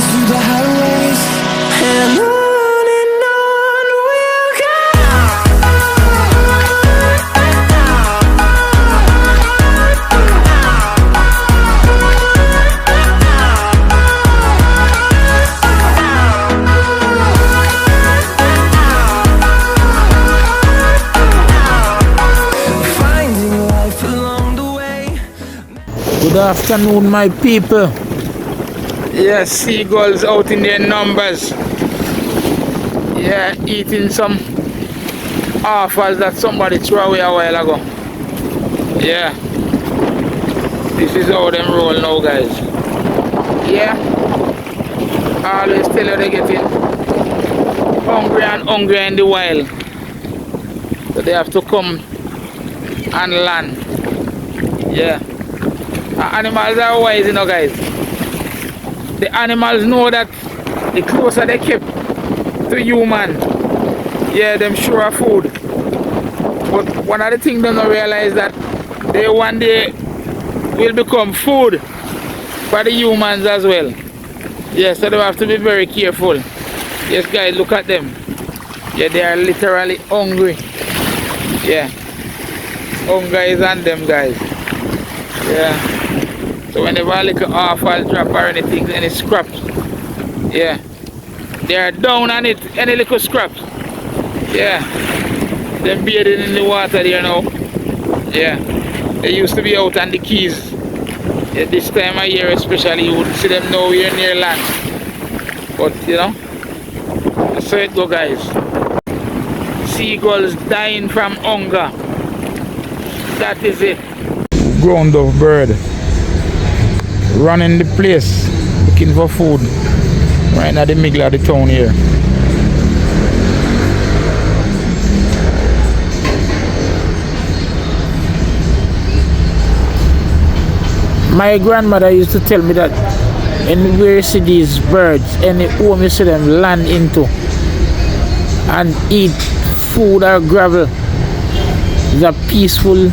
through the highways, and on we'll Good afternoon, my people. Yeah, seagulls out in their numbers. Yeah, eating some offals that somebody threw away a while ago. Yeah, this is how them roll now, guys. Yeah, I always tell you they're getting hungry and hungry in the wild, so they have to come and land. Yeah. Animals are wise, you know, guys. The animals know that the closer they keep to human, yeah, them sure of food. But one of the things they don't realize that they one day will become food for the humans as well. Yeah, so they have to be very careful. Yes, guys, look at them. Yeah, they are literally hungry. Yeah, hunger is on them, guys. Yeah. So whenever a little offal drop or anything, any scraps, yeah, they are down on it, any little scraps. Yeah, them bathing in the water there now. Yeah, they used to be out on the keys. Yeah, this time of year especially, you wouldn't see them nowhere near land. But you know, that's how it go, guys. Seagulls dying from hunger. That is it. Ground of bird running the place looking for food right at the middle of the town here. My grandmother used to tell me that anywhere you see these birds, any home you see them land into and eat food or gravel, is a peaceful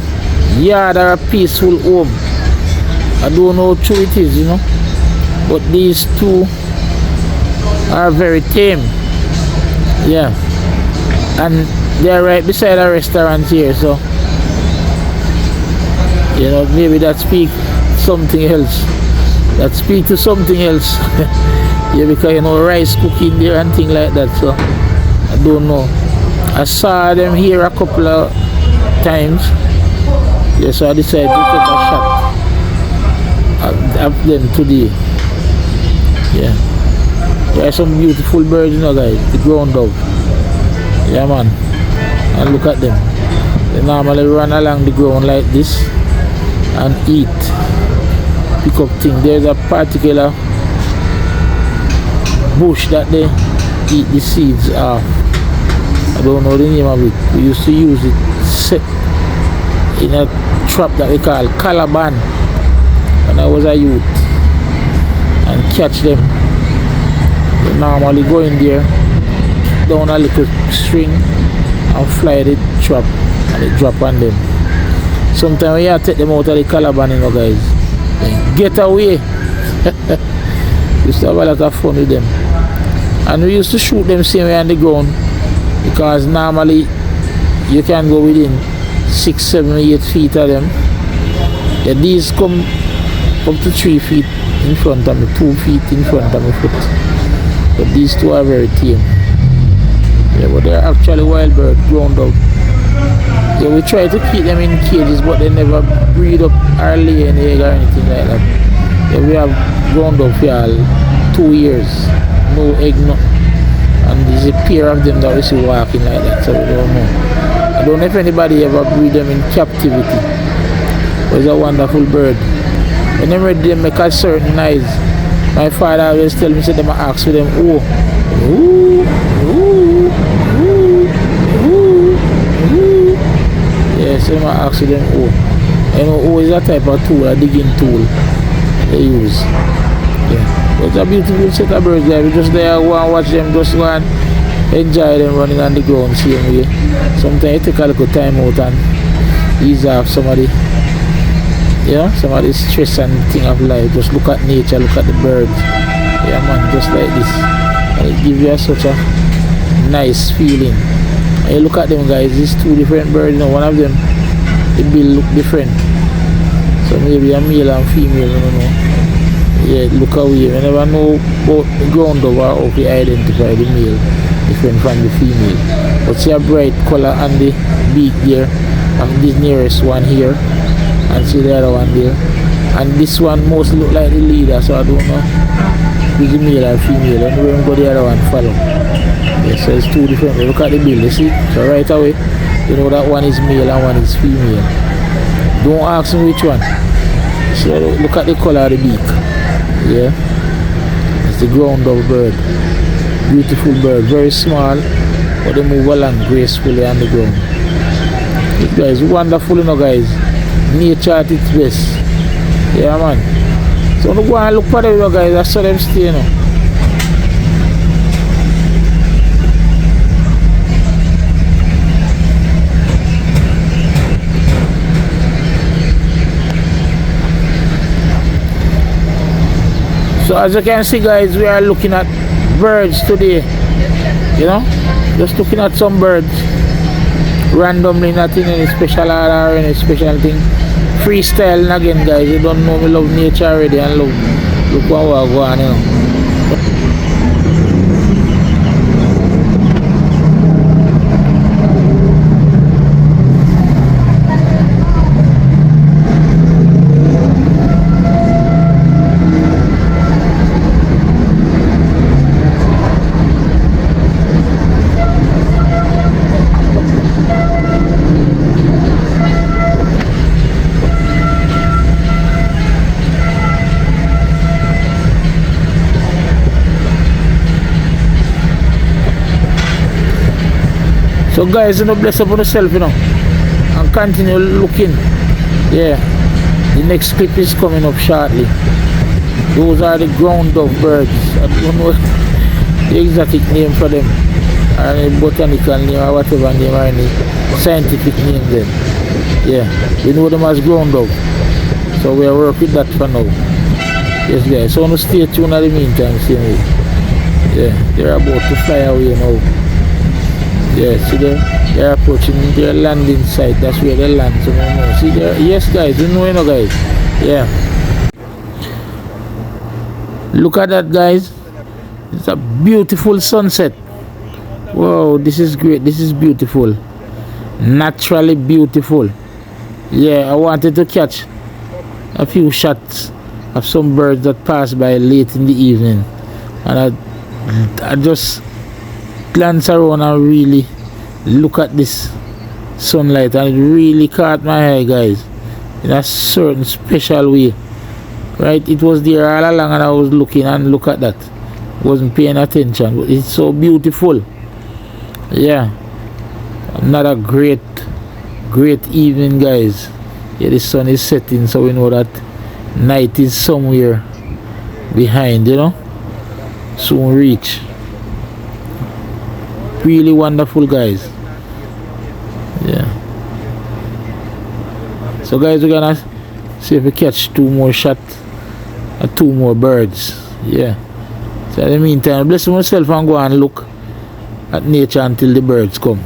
yard or a peaceful home. I don't know how true it is, you know, but these two are very tame. Yeah, and they're right beside a restaurant here, so you know, maybe that speak something else. That speak to something else. Yeah, because you know, rice cooking there and things like that, so I don't know. I saw them here a couple of times. Yeah, so I decided to take a shot of them today. Yeah, there are some beautiful birds, you know, guys. The ground dove. Yeah, man. And look at them. They normally run along the ground like this and eat, pick up things. There's a particular bush that they eat the seeds of. I don't know the name of it. We used to use it set in a trap that we call calaban when I was a youth, and catch them. They normally go in there, down a little string and fly the trap and they drop on them. Sometimes we have to take them out of the calaban, you know, guys. Get away. Used to have a lot of fun with them. And we used to shoot them same way on the ground, because normally you can go within 6, 7, 8 feet of them. Yeah, these come up to 3 feet in front of me, 2 feet in front of my foot. But these two are very tame. Yeah, but they're actually wild bird, ground up. Yeah, we try to keep them in cages, but they never breed up or lay an egg or anything like that. Yeah, we have ground up here 2 years, no egg, no. And there's a pair of them that we see walking like that, so we don't know. I don't know if anybody ever breed them in captivity. But it's a wonderful bird. Whenever they make a certain noise, my father always tell me, say them ask for them, oh, ooh, ooh, ooh, ooh, ooh. Yeah, so them ask for them, oh. You know, oh is a type of tool, a digging tool they use. Yeah, but it's a beautiful set of birds there. We just there go and watch them, just go and enjoy them running on the ground same way. Sometimes you take a little time out and ease off some of the, you know, some of the stress and thing of life. Just look at nature, look at the birds. Yeah man, just like this. And it gives you such a nice feeling. And you look at them guys, these two different birds, you know, one of them the bill look different. So maybe a male and female, I don't know. Yeah, look away. You never know about the ground over how to identify the male different from the female. But see a bright color on the beak there of this nearest one here, and see the other one there. And this one mostly look like the leader, so I don't know if it's male or female. And when we go the other one follow. Yeah, so it's two different. Look at the bill, you see? So right away, you know that one is male and one is female. Don't ask me which one. So look at the color of the beak. Yeah, it's the ground dove bird. Beautiful bird, very small, but they move along gracefully on the ground. This guy is wonderful, you know guys. Nature at its best. Yeah man. So I'm go and look for them guys, I saw them stay, you know. So as you can see guys, we are looking at birds today, you know, just looking at some birds randomly, not in any special order or any special thing, freestyle. And again guys, you don't know me love nature already, and look what we're going, you know. So guys, you know, bless up on yourself, you know, and continue looking. Yeah, the next clip is coming up shortly. Those are the ground dove birds. I don't know the exotic name for them, or any botanical name or whatever name, or any scientific name then. Yeah, we know them as ground dove. So we are working with that for now. Yes guys, so stay tuned in the meantime, same way. Yeah, they're about to fly away now. Yeah, see they're approaching their landing site. That's where they land. So no. See there, yes guys, you know guys. Yeah. Look at that guys. It's a beautiful sunset. Wow, this is great. This is beautiful. Naturally beautiful. Yeah, I wanted to catch a few shots of some birds that passed by late in the evening, and I just glance around and really look at this sunlight, and it really caught my eye guys in a certain special way. Right, it was there all along and I was looking, and look at that, wasn't paying attention, but it's so beautiful. Yeah, another great evening guys. Yeah, the sun is setting, so we know that night is somewhere behind, you know, soon reach. Really wonderful guys. Yeah, so guys, we're gonna see if we catch two more shots or two more birds. Yeah, so in the meantime, bless myself and go and look at nature until the birds come.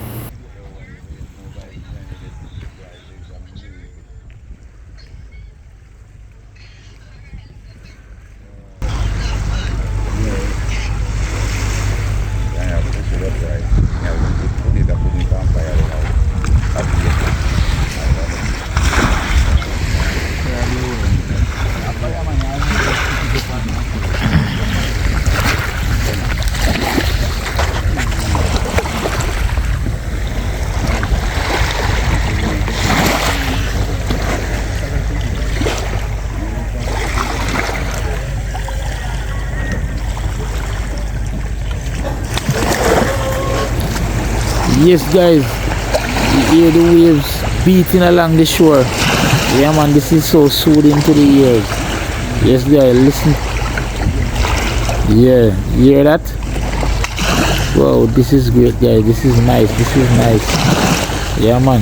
Yes guys, you hear the waves beating along the shore. Yeah man, this is so soothing to the ears. Yes guys, listen. Yeah, you hear that? Wow, this is great guys, this is nice, this is nice. Yeah man,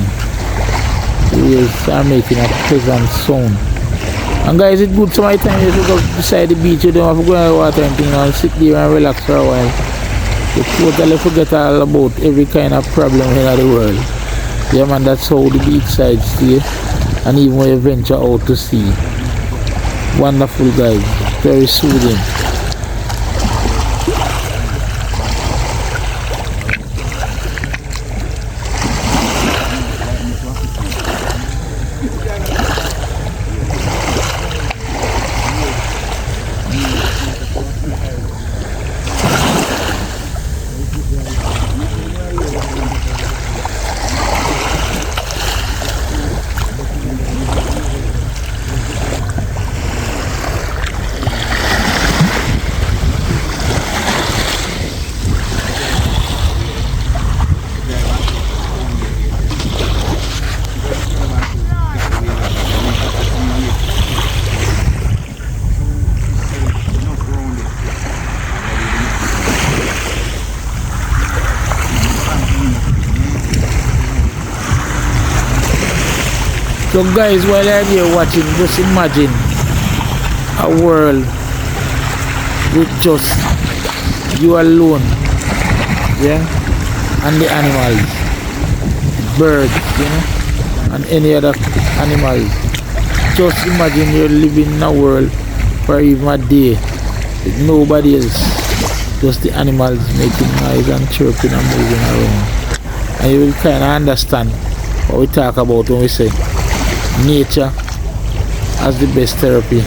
the waves are making a pleasant sound. And guys, it's good some of the time you go beside the beach, you don't have to go in the water and thing and sit there and relax for a while. You totally forget all about every kind of problem in the world. Yeah man, that's how the beach side stay. And even when you venture out to sea. Wonderful guys, very soothing. So guys, while I'm here watching, just imagine a world with just you alone, yeah, and the animals, birds, you know, and any other animals. Just imagine you're living in a world for even a day with nobody else, just the animals making noise and chirping and moving around, and you will kind of understand what we talk about when we say nature as the best therapy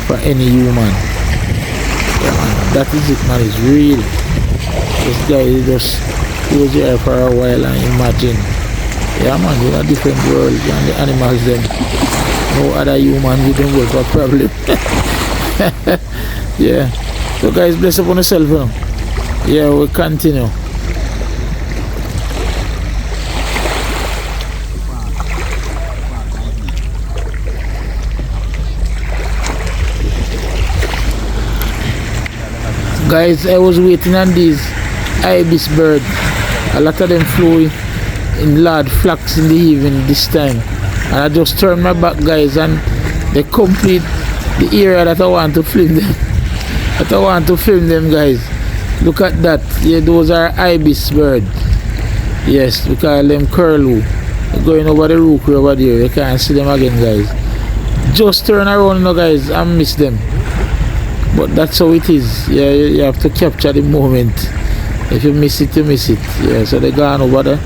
for any human. Yeah, man, that is it, man. It's real. This guy just goes here for a while and imagine. Yeah man, we're in a different world and the animals them. No other human with them work for problem. Yeah. So guys, bless up on yourself, you know? Yeah, we'll continue. Guys, I was waiting on these ibis birds. A lot of them flew in large flocks in the evening this time. And I just turned my back, guys, and they complete the area that I want to film them. Guys. Look at that. Yeah, those are ibis birds. Yes, we call them curlew. They're going over the rookery over there. You can't see them again, guys. Just turn around now, guys, and miss them. But that's how it is. Yeah, you have to capture the moment. If you miss it, you miss it. Yeah, so they gone over the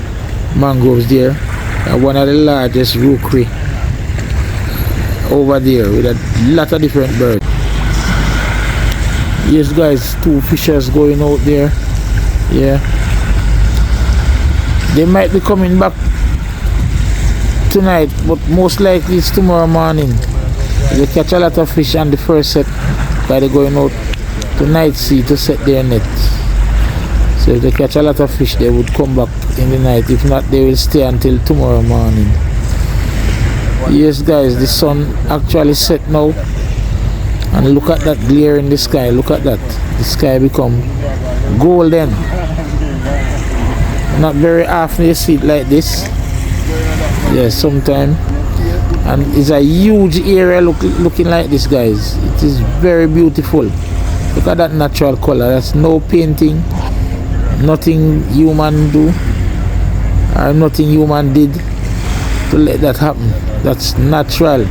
mangroves there. One of the largest rookery over there with a lot of different birds. Yes guys, two fishers going out there. Yeah, they might be coming back tonight, but most likely it's tomorrow morning. They catch a lot of fish on the first set by they going out to night sea to set their net. So if they catch a lot of fish, they would come back in the night. If not, they will stay until tomorrow morning. Yes guys, the sun actually set now, and look at that glare in the sky. Look at that, the sky become golden. Not very often you see it like this. Yes, sometime. And it's a huge area looking like this, guys. It is very beautiful. Look at that natural color. That's no painting, nothing human do, or nothing human did to let that happen. That's natural.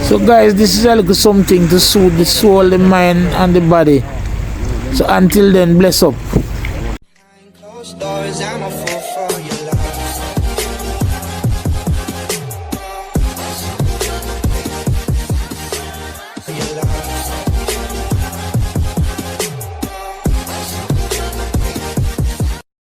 So guys, this is a little something to soothe the soul, the mind and the body. So until then, bless up.